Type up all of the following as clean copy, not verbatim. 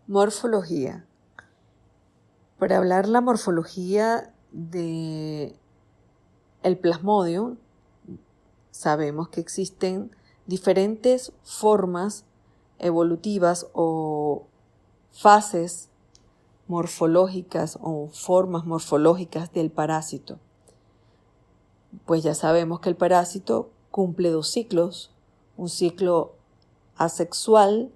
Morfología. Para hablar la morfología del Plasmodium, sabemos que existen diferentes formas evolutivas o fases morfológicas o formas morfológicas del parásito. Pues ya sabemos que el parásito cumple 2 ciclos, un ciclo asexual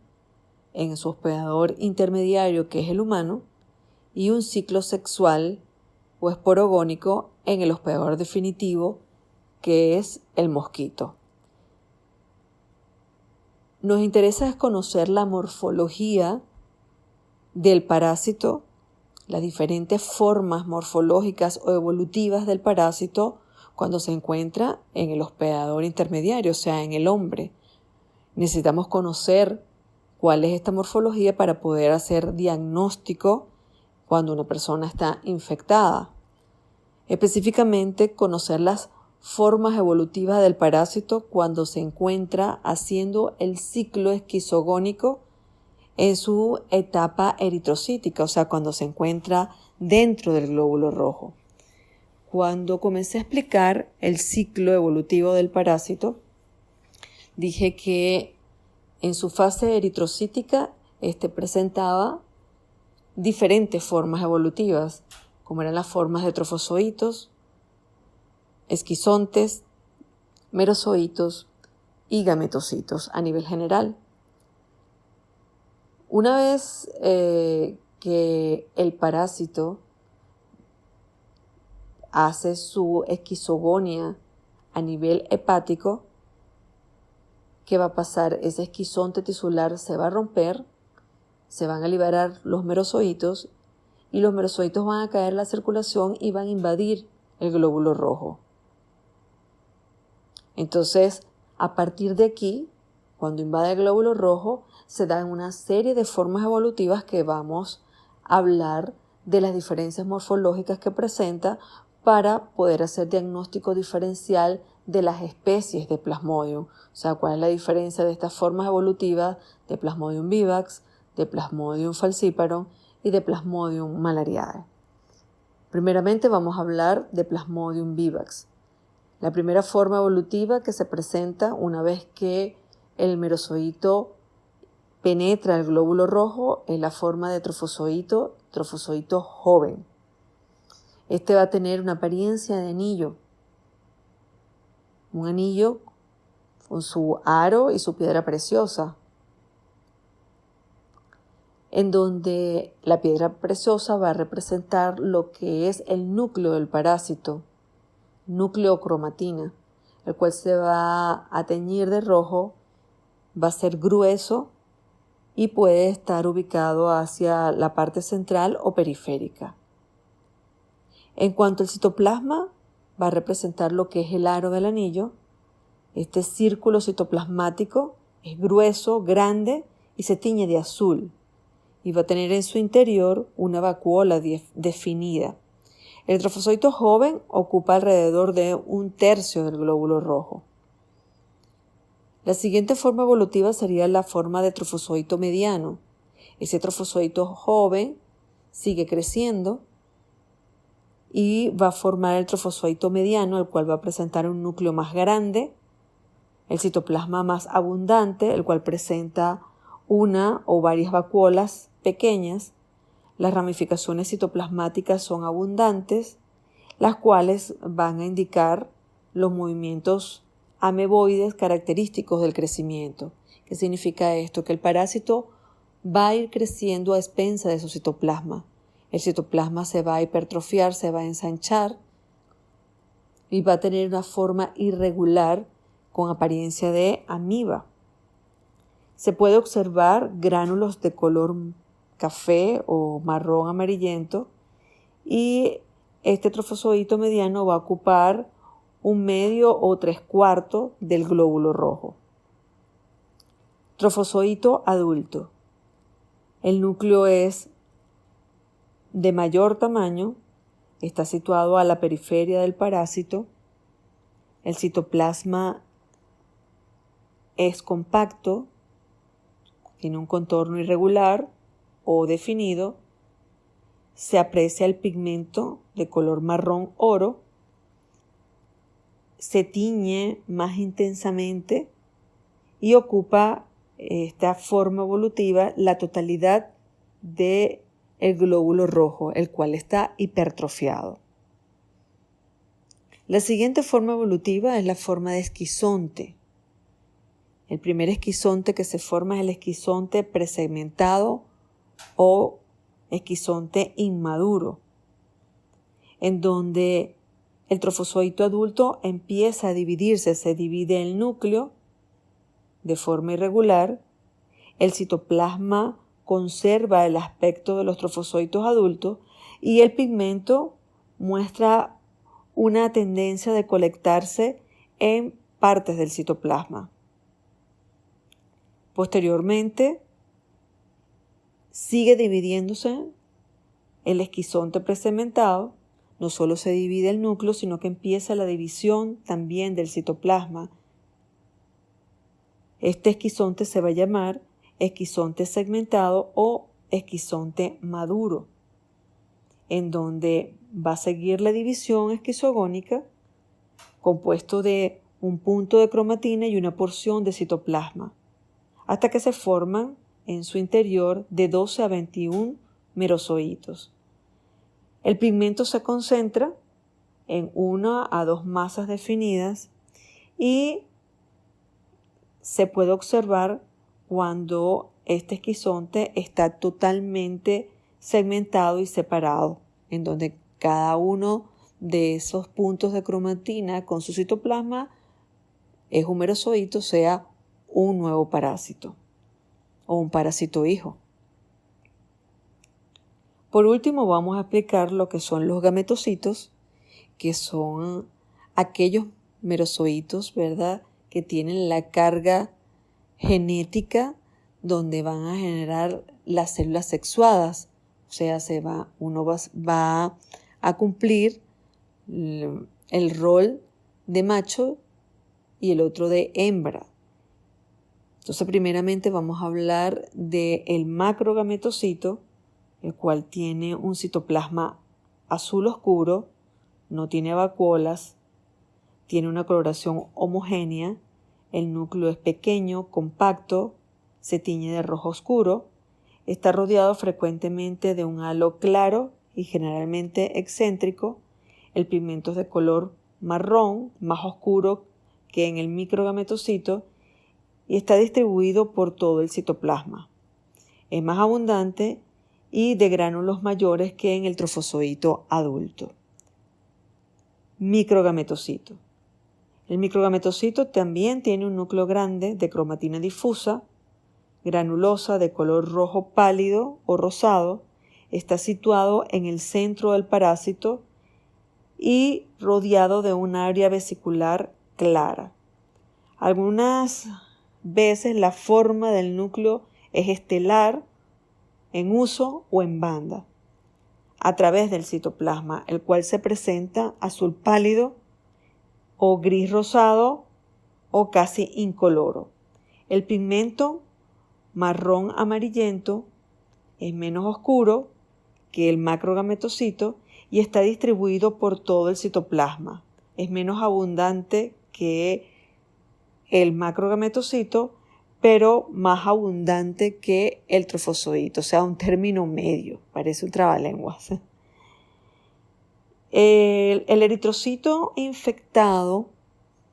en su hospedador intermediario, que es el humano, y un ciclo sexual o esporogónico en el hospedador definitivo, que es el mosquito. Nos interesa conocer la morfología del parásito, las diferentes formas morfológicas o evolutivas del parásito cuando se encuentra en el hospedador intermediario, o sea, en el hombre. Necesitamos conocer cuál es esta morfología para poder hacer diagnóstico cuando una persona está infectada. Específicamente, conocer las formas evolutivas del parásito cuando se encuentra haciendo el ciclo esquizogónico en su etapa eritrocítica, o sea, cuando se encuentra dentro del glóbulo rojo. Cuando comencé a explicar el ciclo evolutivo del parásito, dije que en su fase eritrocítica presentaba diferentes formas evolutivas, como eran las formas de trofozoitos, esquizontes, merozoitos y gametocitos a nivel general. Una vez que el parásito hace su esquizogonia a nivel hepático, ¿qué va a pasar? Ese esquizonte tisular se va a romper, se van a liberar los merozoitos y los merozoitos van a caer en la circulación y van a invadir el glóbulo rojo. Entonces, a partir de aquí, cuando invade el glóbulo rojo, se dan una serie de formas evolutivas que vamos a hablar de las diferencias morfológicas que presenta para poder hacer diagnóstico diferencial de las especies de Plasmodium. O sea, cuál es la diferencia de estas formas evolutivas de Plasmodium vivax, de Plasmodium falciparum y de Plasmodium malariae. Primeramente vamos a hablar de Plasmodium vivax. La primera forma evolutiva que se presenta una vez que el merozoito penetra el glóbulo rojo es la forma de trofozoito joven. Este va a tener una apariencia de anillo, un anillo con su aro y su piedra preciosa, en donde la piedra preciosa va a representar lo que es el núcleo del parásito, nucleocromatina, el cual se va a teñir de rojo, va a ser grueso y puede estar ubicado hacia la parte central o periférica. En cuanto al citoplasma, va a representar lo que es el aro del anillo. Este círculo citoplasmático es grueso, grande y se tiñe de azul y va a tener en su interior una vacuola definida. El trofozoito joven ocupa alrededor de 1/3 del glóbulo rojo. La siguiente forma evolutiva sería la forma de trofozoito mediano. Ese trofozoito joven sigue creciendo y va a formar el trofozoito mediano, el cual va a presentar un núcleo más grande, el citoplasma más abundante, el cual presenta una o varias vacuolas pequeñas. Las ramificaciones citoplasmáticas son abundantes, las cuales van a indicar los movimientos ameboides característicos del crecimiento. ¿Qué significa esto? Que el parásito va a ir creciendo a expensa de su citoplasma. El citoplasma se va a hipertrofiar, se va a ensanchar y va a tener una forma irregular con apariencia de amiba. Se puede observar gránulos de color café o marrón amarillento y este trofozoito mediano va a ocupar 1/2 o 3/4 del glóbulo rojo. Trofozoito adulto. El núcleo es de mayor tamaño, está situado a la periferia del parásito. El citoplasma es compacto, tiene un contorno irregular o definido, se aprecia el pigmento de color marrón oro, se tiñe más intensamente y ocupa esta forma evolutiva la totalidad del glóbulo rojo, el cual está hipertrofiado. La siguiente forma evolutiva es la forma de esquizonte. El primer esquizonte que se forma es el esquizonte presegmentado o esquizonte inmaduro, en donde el trofozoito adulto empieza a dividirse, se divide el núcleo de forma irregular, el citoplasma conserva el aspecto de los trofozoitos adultos y el pigmento muestra una tendencia de colectarse en partes del citoplasma. Posteriormente, sigue dividiéndose el esquizonte presegmentado. No solo se divide el núcleo, sino que empieza la división también del citoplasma. Este esquizonte se va a llamar esquizonte segmentado o esquizonte maduro, en donde va a seguir la división esquizogónica, compuesto de un punto de cromatina y una porción de citoplasma, hasta que se forman en su interior de 12 a 21 merozoitos. El pigmento se concentra en 1 a 2 masas definidas y se puede observar cuando este esquizonte está totalmente segmentado y separado, en donde cada uno de esos puntos de cromatina con su citoplasma es un merozoito, sea un nuevo parásito o un parásito hijo. Por último, vamos a explicar lo que son los gametocitos, que son aquellos merozoitos, ¿verdad?, que tienen la carga genética donde van a generar las células sexuadas. O sea, uno va a cumplir el rol de macho y el otro de hembra. Entonces, primeramente vamos a hablar del macrogametocito, el cual tiene un citoplasma azul oscuro, no tiene vacuolas, tiene una coloración homogénea, el núcleo es pequeño, compacto, se tiñe de rojo oscuro, está rodeado frecuentemente de un halo claro y generalmente excéntrico, el pigmento es de color marrón, más oscuro que en el microgametocito y está distribuido por todo el citoplasma. Es más abundante y de gránulos mayores que en el trofozoito adulto. Microgametocito. El microgametocito también tiene un núcleo grande de cromatina difusa, granulosa de color rojo pálido o rosado, está situado en el centro del parásito y rodeado de un área vesicular clara. Algunas veces la forma del núcleo es estelar, en uso o en banda, a través del citoplasma, el cual se presenta azul pálido o gris rosado o casi incoloro. El pigmento marrón amarillento es menos oscuro que el macrogametocito y está distribuido por todo el citoplasma. Es menos abundante que el macrogametocito, pero más abundante que el trofozoito, o sea, un término medio, parece un trabalenguas. El eritrocito infectado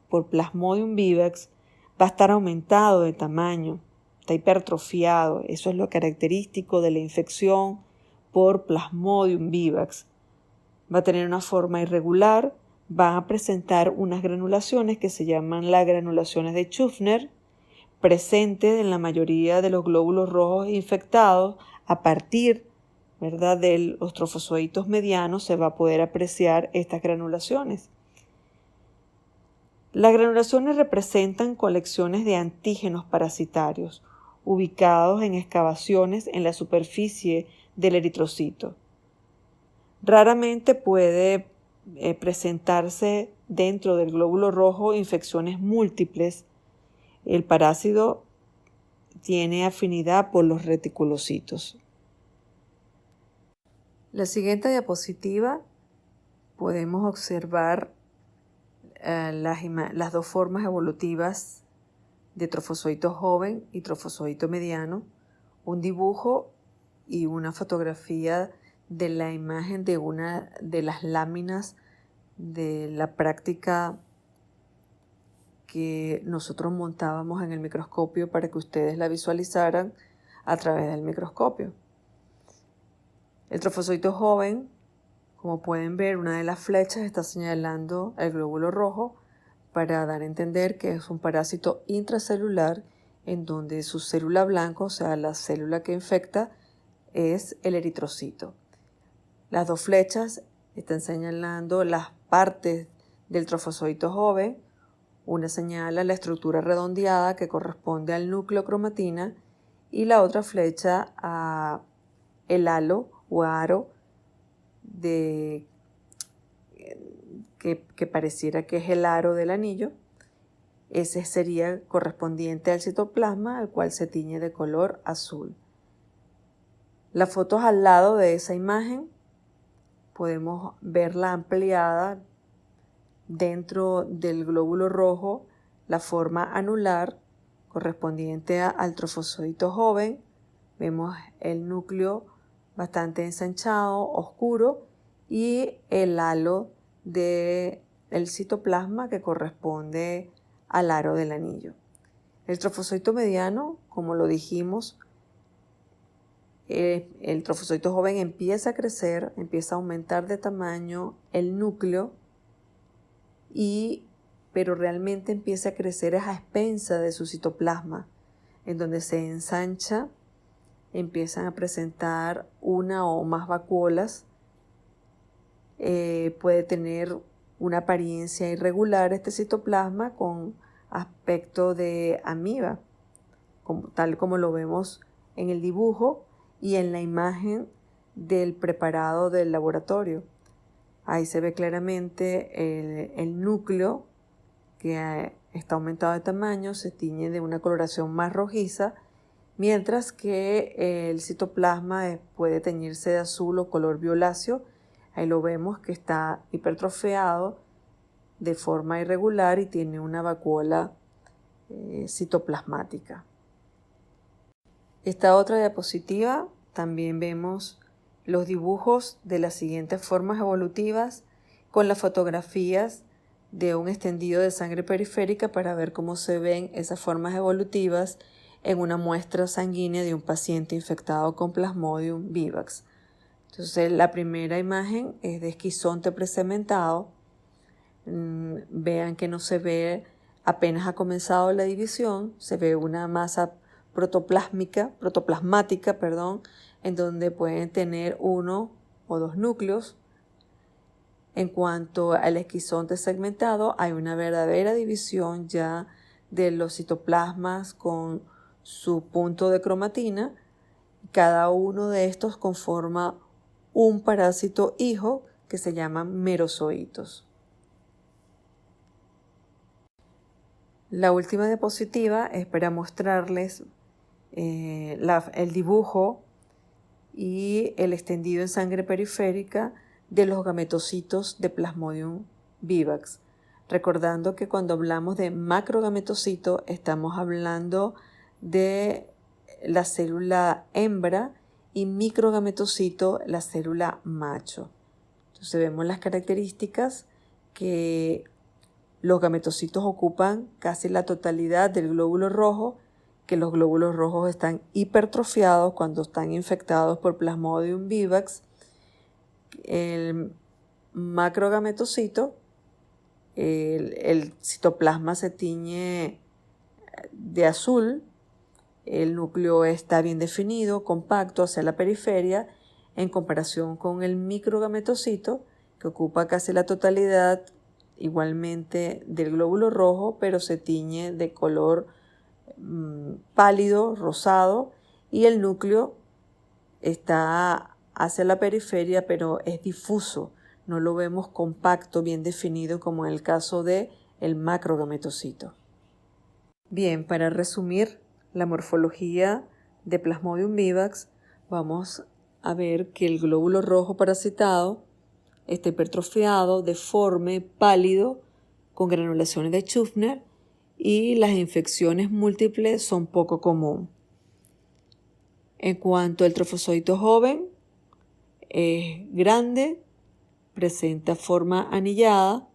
por Plasmodium vivax va a estar aumentado de tamaño, está hipertrofiado, eso es lo característico de la infección por Plasmodium vivax. Va a tener una forma irregular, va a presentar unas granulaciones que se llaman las granulaciones de Schüffner, presentes en la mayoría de los glóbulos rojos infectados. A partir, ¿verdad?, de los trofozoitos medianos se va a poder apreciar estas granulaciones. Las granulaciones representan colecciones de antígenos parasitarios ubicados en excavaciones en la superficie del eritrocito. Raramente puede presentarse dentro del glóbulo rojo infecciones múltiples. El parásito tiene afinidad por los reticulocitos. La siguiente diapositiva podemos observar las dos formas evolutivas de trofozoito joven y trofozoito mediano, un dibujo y una fotografía de la imagen de una de las láminas de la práctica que nosotros montábamos en el microscopio para que ustedes la visualizaran a través del microscopio. El trofozoito joven, como pueden ver, una de las flechas está señalando el glóbulo rojo para dar a entender que es un parásito intracelular en donde su célula blanca, o sea, la célula que infecta, es el eritrocito. Las dos flechas están señalando las partes del trofozoito joven. Una señala la estructura redondeada que corresponde al núcleo cromatina y la otra flecha a el halo o aro que pareciera que es el aro del anillo. Ese sería correspondiente al citoplasma, el cual se tiñe de color azul. Las fotos al lado de esa imagen podemos verla ampliada dentro del glóbulo rojo, la forma anular correspondiente al trofozoito joven. Vemos el núcleo bastante ensanchado, oscuro, y el halo del citoplasma que corresponde al aro del anillo. El trofozoito mediano, como lo dijimos, el trofozoito joven empieza a crecer, empieza a aumentar de tamaño el núcleo, pero realmente empieza a crecer a expensas de su citoplasma, en donde se ensancha, empiezan a presentar una o más vacuolas, puede tener una apariencia irregular este citoplasma con aspecto de amiba, tal como lo vemos en el dibujo y en la imagen del preparado del laboratorio. Ahí se ve claramente el núcleo que está aumentado de tamaño, se tiñe de una coloración más rojiza, mientras que el citoplasma puede teñirse de azul o color violáceo. Ahí lo vemos que está hipertrofeado de forma irregular y tiene una vacuola citoplasmática. Esta otra diapositiva también vemos los dibujos de las siguientes formas evolutivas con las fotografías de un extendido de sangre periférica para ver cómo se ven esas formas evolutivas en una muestra sanguínea de un paciente infectado con Plasmodium vivax. Entonces, la primera imagen es de esquizonte presementado. Vean que no se ve, apenas ha comenzado la división, se ve una masa protoplasmática, en donde pueden tener uno o dos núcleos. En cuanto al esquizonte segmentado, hay una verdadera división ya de los citoplasmas con su punto de cromatina. Cada uno de estos conforma un parásito hijo que se llaman merozoitos. La última diapositiva es para mostrarles el dibujo y el extendido en sangre periférica de los gametocitos de Plasmodium vivax. Recordando que cuando hablamos de macrogametocito estamos hablando de la célula hembra y microgametocito la célula macho. Entonces vemos las características que los gametocitos ocupan casi la totalidad del glóbulo rojo, que los glóbulos rojos están hipertrofiados cuando están infectados por Plasmodium vivax. El macrogametocito, el citoplasma se tiñe de azul, el núcleo está bien definido, compacto hacia la periferia, en comparación con el microgametocito, que ocupa casi la totalidad igualmente del glóbulo rojo, pero se tiñe de color pálido, rosado, y el núcleo está hacia la periferia, pero es difuso, no lo vemos compacto, bien definido, como en el caso del macrogametocito. Bien, para resumir la morfología de Plasmodium vivax, vamos a ver que el glóbulo rojo parasitado está hipertrofiado, deforme, pálido, con granulaciones de Schüffner, y las infecciones múltiples son poco común. En cuanto al trofozoito joven, es grande, presenta forma anillada.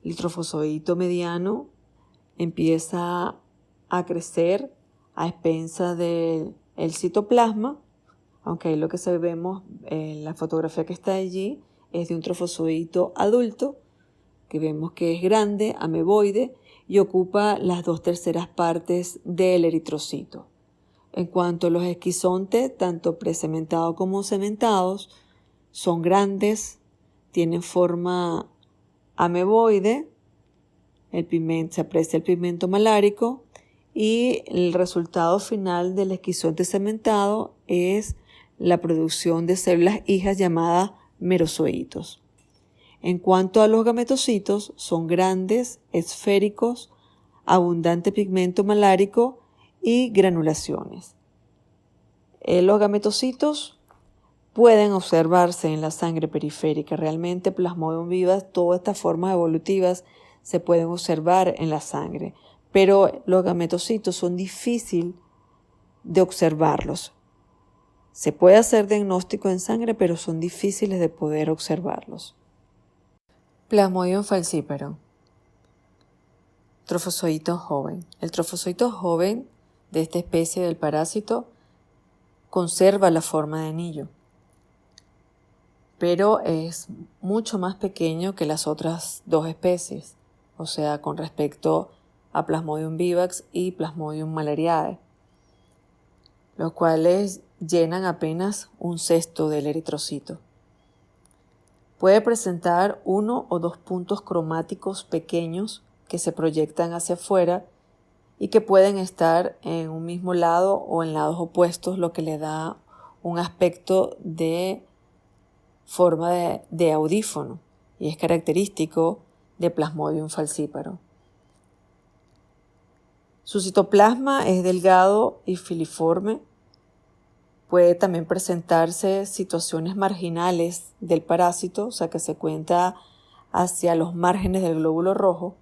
El trofozoito mediano empieza a crecer a expensas del citoplasma, aunque ahí lo que vemos en la fotografía que está allí es de un trofozoito adulto, que vemos que es grande, ameboide, y ocupa las 2/3 partes del eritrocito. En cuanto a los esquizontes, tanto precementados como cementados, son grandes, tienen forma ameboide, se aprecia el pigmento malárico, y el resultado final del esquizonte cementado es la producción de células hijas llamadas merozoitos. En cuanto a los gametocitos, son grandes, esféricos, abundante pigmento malárico y granulaciones. Los gametocitos pueden observarse en la sangre periférica. Realmente Plasmodium vivax, todas estas formas evolutivas se pueden observar en la sangre, pero los gametocitos son difíciles de observarlos. Se puede hacer diagnóstico en sangre, pero son difíciles de poder observarlos. Plasmodium falciparum. Trofozoito joven. El trofozoito joven de esta especie del parásito conserva la forma de anillo, pero es mucho más pequeño que las otras dos especies, o sea, con respecto a Plasmodium vivax y Plasmodium malariae, los cuales llenan apenas 1/6 del eritrocito. Puede presentar 1 o 2 puntos cromáticos pequeños que se proyectan hacia afuera y que pueden estar en un mismo lado o en lados opuestos, lo que le da un aspecto de forma de audífono, y es característico de Plasmodium falciparum. Su citoplasma es delgado y filiforme. Puede también presentarse situaciones marginales del parásito, o sea que se cuenta hacia los márgenes del glóbulo rojo.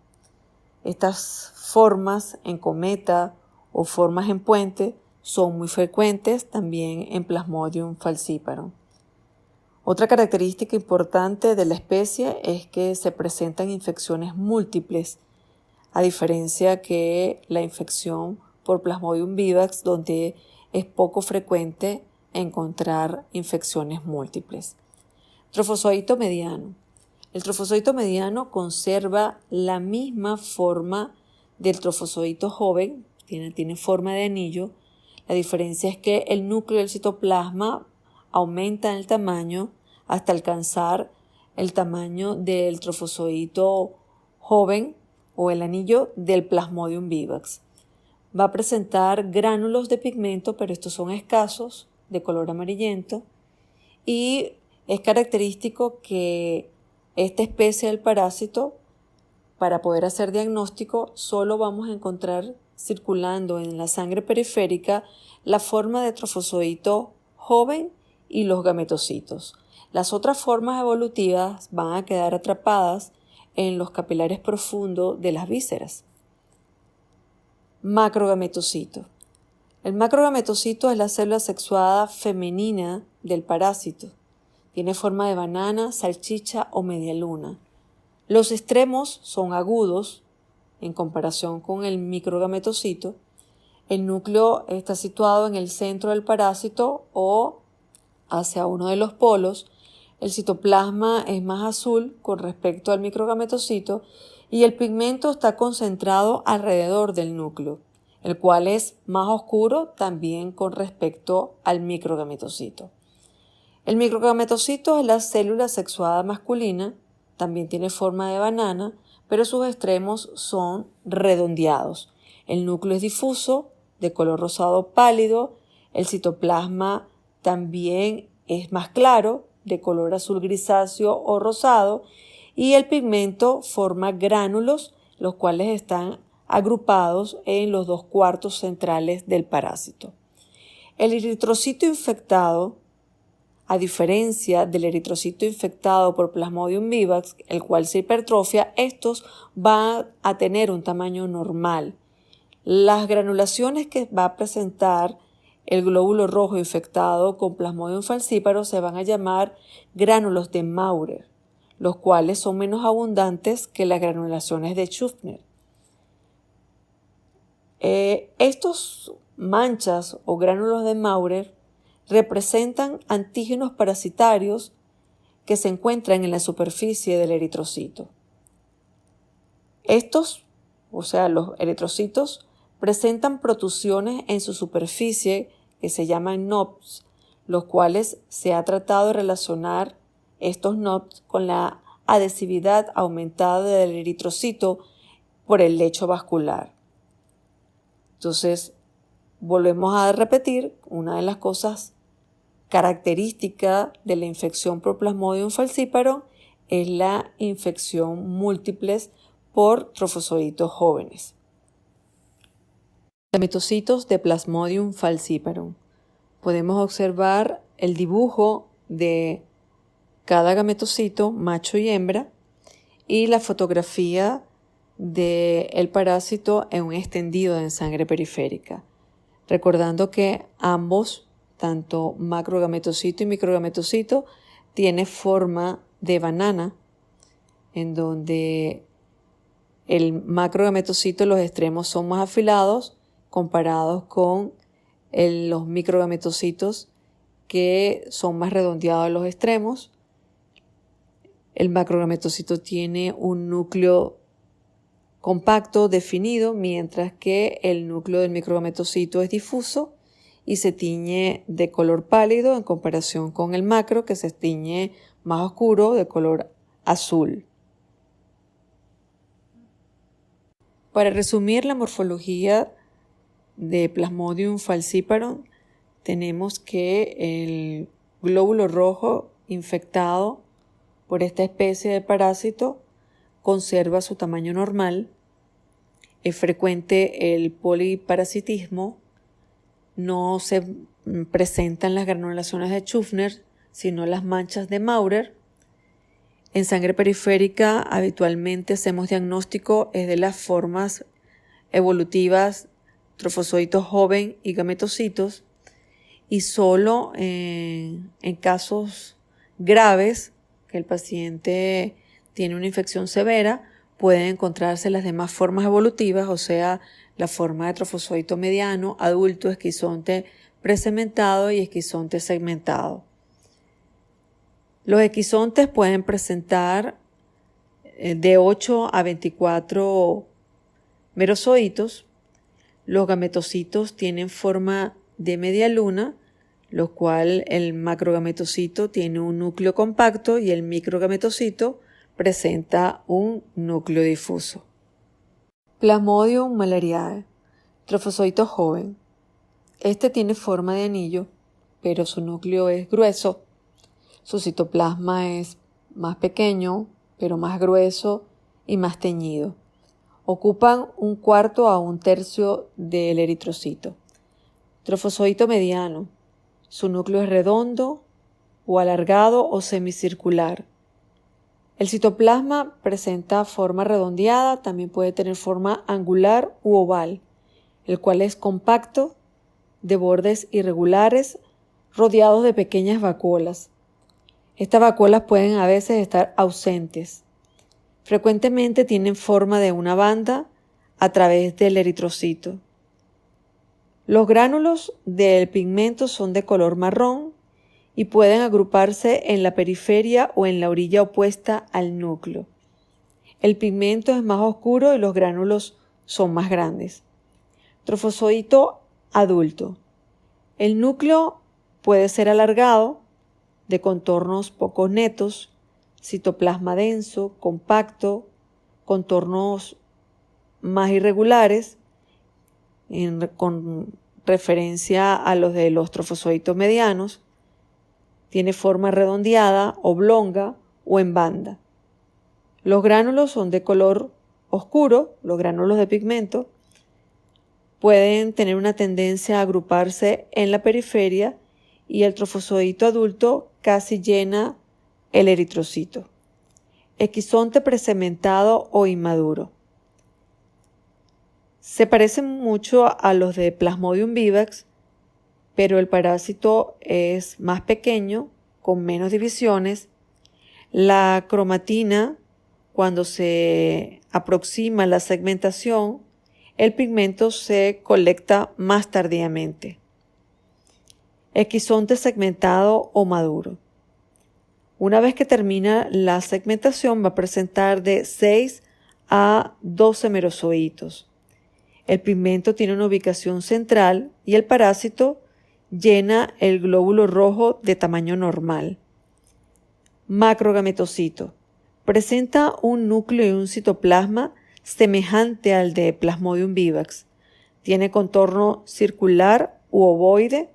Estas formas en cometa o formas en puente son muy frecuentes también en Plasmodium falciparum. Otra característica importante de la especie es que se presentan infecciones múltiples, a diferencia que la infección por Plasmodium vivax, donde es poco frecuente encontrar infecciones múltiples. Trofozoito mediano. El trofozoito mediano conserva la misma forma del trofozoito joven, tiene forma de anillo. La diferencia es que el núcleo del citoplasma aumenta en el tamaño hasta alcanzar el tamaño del trofozoito joven o el anillo del Plasmodium vivax. Va a presentar gránulos de pigmento, pero estos son escasos, de color amarillento, y es característico que esta especie del parásito, para poder hacer diagnóstico, solo vamos a encontrar circulando en la sangre periférica la forma de trofozoito joven y los gametocitos. Las otras formas evolutivas van a quedar atrapadas en los capilares profundos de las vísceras. Macrogametocito. El macrogametocito es la célula sexuada femenina del parásito. Tiene forma de banana, salchicha o media luna. Los extremos son agudos en comparación con el microgametocito. El núcleo está situado en el centro del parásito o hacia uno de los polos. El citoplasma es más azul con respecto al microgametocito y el pigmento está concentrado alrededor del núcleo, el cual es más oscuro también con respecto al microgametocito. El microgametocito es la célula sexuada masculina, también tiene forma de banana, pero sus extremos son redondeados. El núcleo es difuso, de color rosado pálido, el citoplasma también es más claro, de color azul grisáceo o rosado, y el pigmento forma gránulos, los cuales están agrupados en los 2 cuartos centrales del parásito. El eritrocito infectado, a diferencia del eritrocito infectado por Plasmodium vivax, el cual se hipertrofia, estos van a tener un tamaño normal. Las granulaciones que va a presentar el glóbulo rojo infectado con Plasmodium falciparum se van a llamar gránulos de Maurer, los cuales son menos abundantes que las granulaciones de Schuffner. Estos manchas o gránulos de Maurer representan antígenos parasitarios que se encuentran en la superficie del eritrocito. Estos, o sea, los eritrocitos, presentan protusiones en su superficie que se llaman NOPs, los cuales se ha tratado de relacionar estos NOPs con la adhesividad aumentada del eritrocito por el lecho vascular. Entonces, volvemos a repetir, una de las cosas características de la infección por Plasmodium falciparum es la infección múltiples por trofozoitos jóvenes. Gametocitos de Plasmodium falciparum. Podemos observar el dibujo de cada gametocito, macho y hembra, y la fotografía del parásito en un extendido en sangre periférica. Recordando que ambos, tanto macrogametocito y microgametocito, tienen forma de banana, en donde el macrogametocito, los extremos son más afilados comparados con los microgametocitos, que son más redondeados los extremos. El macrogametocito tiene un núcleo compacto definido, mientras que el núcleo del microgametocito es difuso y se tiñe de color pálido en comparación con el macro, que se tiñe más oscuro de color azul. Para resumir la morfología de Plasmodium falciparum, tenemos que el glóbulo rojo infectado por esta especie de parásito conserva su tamaño normal. Es frecuente el poliparasitismo, no se presentan las granulaciones de Schuffner, sino las manchas de Maurer. En sangre periférica habitualmente hacemos diagnóstico de las formas evolutivas trofozoitos joven y gametocitos, y solo en casos graves que el paciente tiene una infección severa pueden encontrarse las demás formas evolutivas, o sea, la forma de trofozoito mediano, adulto, esquizonte presegmentado y esquizonte segmentado. Los esquizontes pueden presentar de 8 a 24 merozoitos. Los gametocitos tienen forma de media luna, lo cual el macrogametocito tiene un núcleo compacto y el microgametocito presenta un núcleo difuso. Plasmodium malariae, trofozoito joven. Este tiene forma de anillo, pero su núcleo es grueso. Su citoplasma es más pequeño, pero más grueso y más teñido. Ocupan 1/4 a 1/3 del eritrocito. Trofozoito mediano. Su núcleo es redondo o alargado o semicircular. El citoplasma presenta forma redondeada, también puede tener forma angular u oval, el cual es compacto, de bordes irregulares, rodeados de pequeñas vacuolas. Estas vacuolas pueden a veces estar ausentes. Frecuentemente tienen forma de una banda a través del eritrocito. Los gránulos del pigmento son de color marrón y pueden agruparse en la periferia o en la orilla opuesta al núcleo. El pigmento es más oscuro y los gránulos son más grandes. Trofozoito adulto. El núcleo puede ser alargado, de contornos poco netos, citoplasma denso, compacto, contornos más irregulares, con referencia a los de los trofozoitos medianos. Tiene forma redondeada, oblonga o en banda. Los gránulos son de color oscuro, los gránulos de pigmento. pueden tener una tendencia a agruparse en la periferia y el trofozoito adulto casi llena el eritrocito. Esquizonte presementado o inmaduro. Se parecen mucho a los de Plasmodium vivax, pero el parásito es más pequeño, con menos divisiones. La cromatina, cuando se aproxima la segmentación, el pigmento se colecta más tardíamente. Esquizonte segmentado o maduro. Una vez que termina la segmentación va a presentar de 6 a 12 merozoitos. El pigmento tiene una ubicación central y el parásito llena el glóbulo rojo de tamaño normal. Macrogametocito. Presenta un núcleo y un citoplasma semejante al de Plasmodium vivax. Tiene contorno circular u ovoide.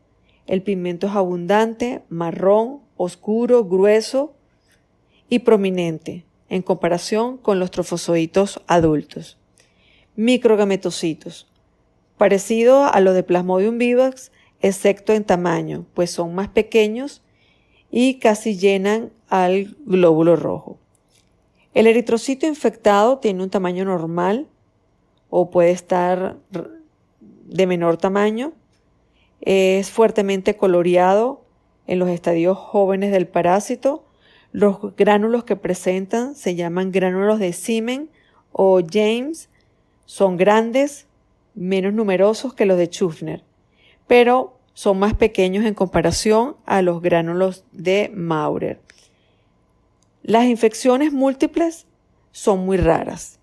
El pigmento es abundante, marrón, oscuro, grueso y prominente en comparación con los trofozoitos adultos. Microgametocitos. Parecido a los de Plasmodium vivax, excepto en tamaño, pues son más pequeños y casi llenan al glóbulo rojo. El eritrocito infectado tiene un tamaño normal o puede estar de menor tamaño. Es fuertemente coloreado en los estadios jóvenes del parásito. Los gránulos que presentan se llaman gránulos de Siemens o James. Son grandes, menos numerosos que los de Schuffner, pero son más pequeños en comparación a los gránulos de Maurer. Las infecciones múltiples son muy raras.